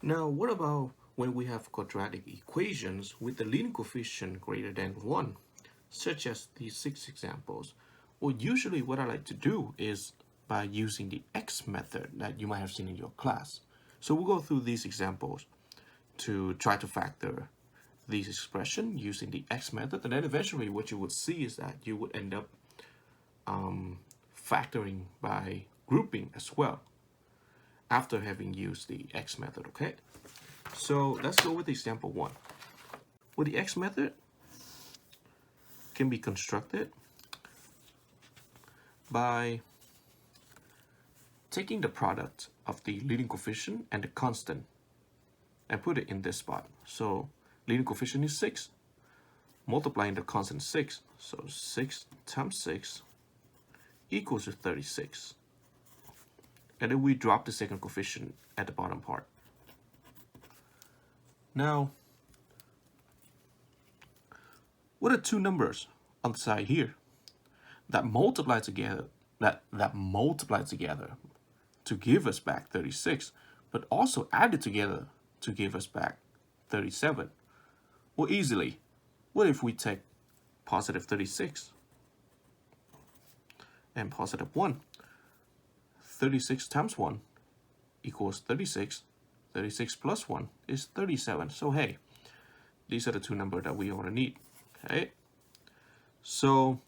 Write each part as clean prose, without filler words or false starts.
Now, what about when we have quadratic equations with the leading coefficient greater than 1, such as these 6 examples? Well, usually what I like to do is by using the x method that you might have seen in your class. So we'll go through these examples to try to factor these expressions using the x method, and then eventually what you would see is that you would end up factoring by grouping as well after having used the x method, okay? So let's go with example 1. Well, the x method can be constructed by taking the product of the leading coefficient and the constant and put it in this spot. So leading coefficient is 6, multiplying the constant 6. So 6 times 6 equals to 36. And then we drop the second coefficient at the bottom part. Now, what are two numbers on the side here that multiply together, that multiply together to give us back 36, but also added together to give us back 37? Well, easily. What if we take positive 36 and positive 1? 36 times 1 equals 36. 36 plus 1 is 37. So hey, these are the two numbers that we want to need. Okay. So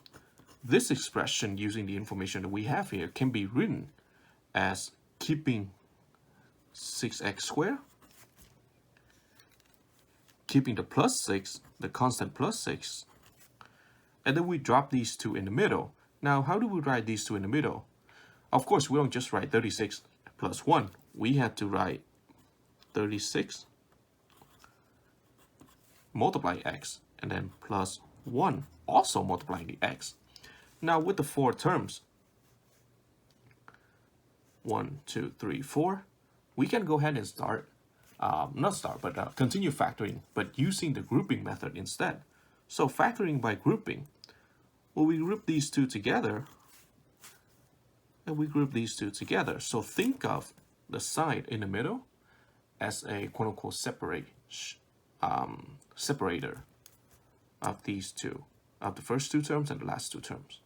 this expression using the information that we have here can be written as keeping 6x squared, keeping the plus 6, the constant plus 6, and then we drop these two in the middle. Now, how do we write these two in the middle? Of course, we don't just write 36 plus 1. We have to write 36 multiply x and then plus 1 also multiplying the x. Now with the 4 terms, 1, 2, 3, 4, we can go ahead and start, continue factoring, but using the grouping method instead. So factoring by grouping, well, we group these two together and we group these two together. So think of the side in the middle as a quote-unquote separator of these two, of the first two terms and the last two terms.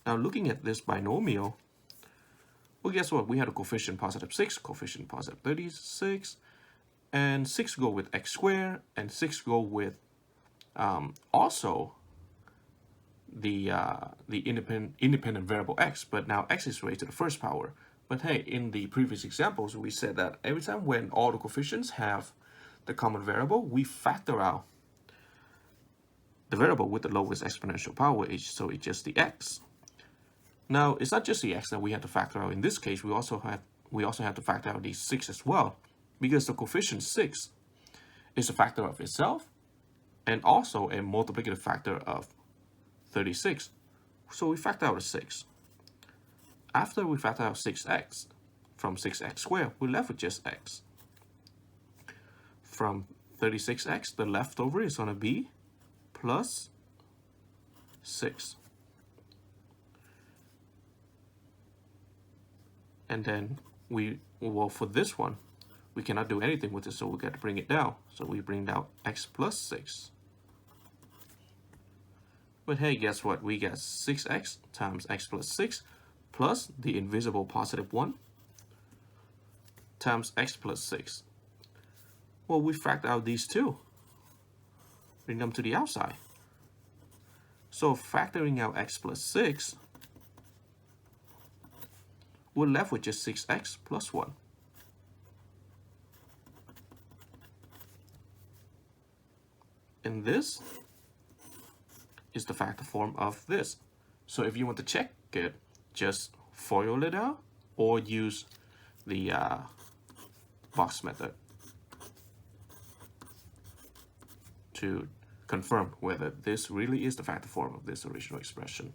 Now looking at this binomial, well, guess what? We had a coefficient positive 6, coefficient positive 36, and 6 go with x squared, and 6 go with also the independent variable x, but now x is raised to the first power. But hey, in the previous examples, we said that every time when all the coefficients have the common variable, we factor out the variable with the lowest exponential power, so it's just the x. Now, it's not just the x that we have to factor out. In this case, we also have to factor out the 6 as well, because the coefficient 6 is a factor of itself and also a multiplicative factor of 36. So we factor out a 6. After we factor out 6x from 6x squared, we're left with just x. From 36x, the leftover is going to be plus 6. And then for this one, we cannot do anything with it, so we got to bring it down. So we bring down x plus 6. But hey, guess what? We got 6x times x plus 6 plus the invisible positive 1 times x plus 6. Well, we factor out these two. Bring them to the outside. So factoring out x plus 6, we're left with just 6x plus 1. And this is the factor form of this. So if you want to check it, just FOIL it out or use the box method to confirm whether this really is the factor form of this original expression.